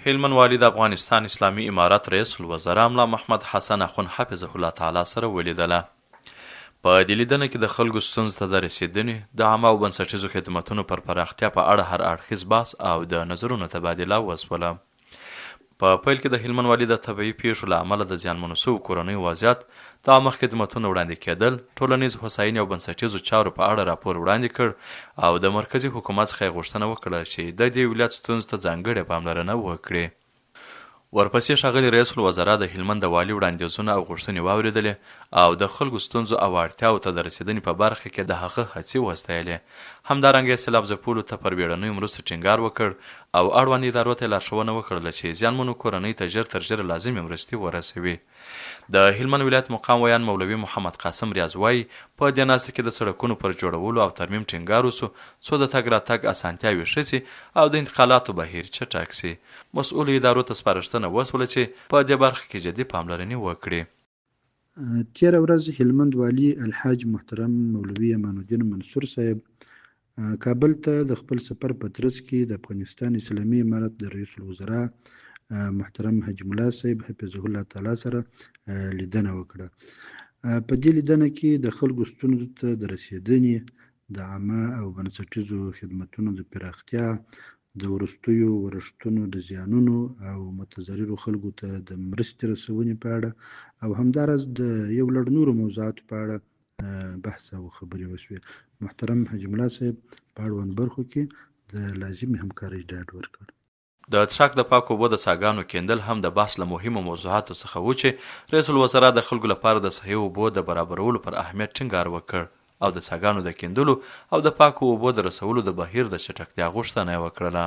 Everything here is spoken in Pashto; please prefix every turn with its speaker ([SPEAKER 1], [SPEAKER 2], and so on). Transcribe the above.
[SPEAKER 1] هلمند والي د افغانستان اسلامي امارت رئیس الوزارا الله محمد حسن اخون حفظه الله تعالی سره ولیدله. په دې لیدنه کې د خلکو ستونزو ته د رسیدنې د عامه او بنسټیزو خدماتونو پر پراختیا په اړه هر اړخیز بحث او د نظرونو تبادله وسوله. په پیل کې د هلمند والي د طبیعي پیښو له امله د زیانمنو شویو کورنیو وضعیت، د عامه خدمتونو وړاندې کېدل، ټولنیز هوساینې او بنسټیزو چارو په اړه راپور وړاندې کړ او د مرکزي حکومت څخه یې غوښتنه وکړه چې د دې ولایت ستونزو ته ځانګړې پاملرنه وکړي. ورپسې ښاغلي رئیس الوزارا د هلمند د والي وړاندیزونه او غوښتنې واورېدلې او د خلکو ستونزو او اړتیاوو ته د رسیدنې په برخه کې د هغه هڅې وستایلې. همدارنګه یې سیلاب ځپلو ته پر بیړنیو مرستو ټینګار وکړ او اړوند ادارو ته یې لارښوونه وکړله چې زیانمنو کورنۍ ته ژر تر ژره لازمې مرستې ورسوي. د هلمند ولایت مقام ویان مولوي محمد قاسم ریاض وایي په دې ناسته کې د سړکونو پر جوړولو او ترمیم ټینګار وسو څو د تګ راتګ اسانتیاوې ښه سي او د انتقالاتو بهیر چټک سي. مسؤلو ادارو ته سپارښتنه وسوله چې په دې برخه کې جدي پاملرنې وکړي.
[SPEAKER 2] تېره ورځ هلمند والي الحاج محترم مولوي امان الدین منصور صاحب کابل ته د خپل سفر په ترڅ کې د افغانستان اسلامي امارت د رئیس الوزارا محترم حاجي صاحب حفظه الله تعالی سره لیدنه وکړه. په دې لیدنه کې د خلکو ستونزو ته د رسیدنې، د عامه او بنسټیزو خدمتونو د پراختیا، د وروستیو ورښتونو د زیانونو او متضررو خلکو ته د مرستې رسونې په اړه او همداراز د یو لړ نورو موضوعاتو په اړه بحث او خبرې وشوې. محترم حاجي صاحب په اړوند برخو کې د لازمي همکارۍ ډاډ ورکړ.
[SPEAKER 1] د څښاک د پاکو اوبو د څاګانو کیندل هم د بحث له مهمو موضوعاتو څخه و چې رئیس الوزارا د خلکو لپاره د صحي اوبو د برابرولو پر اهمیت ټینګار وکړ او د څاګانو د کیندلو او د پاکو اوبو د رسولو د بهیر د چټکتیا غوښتنه یې وکړله.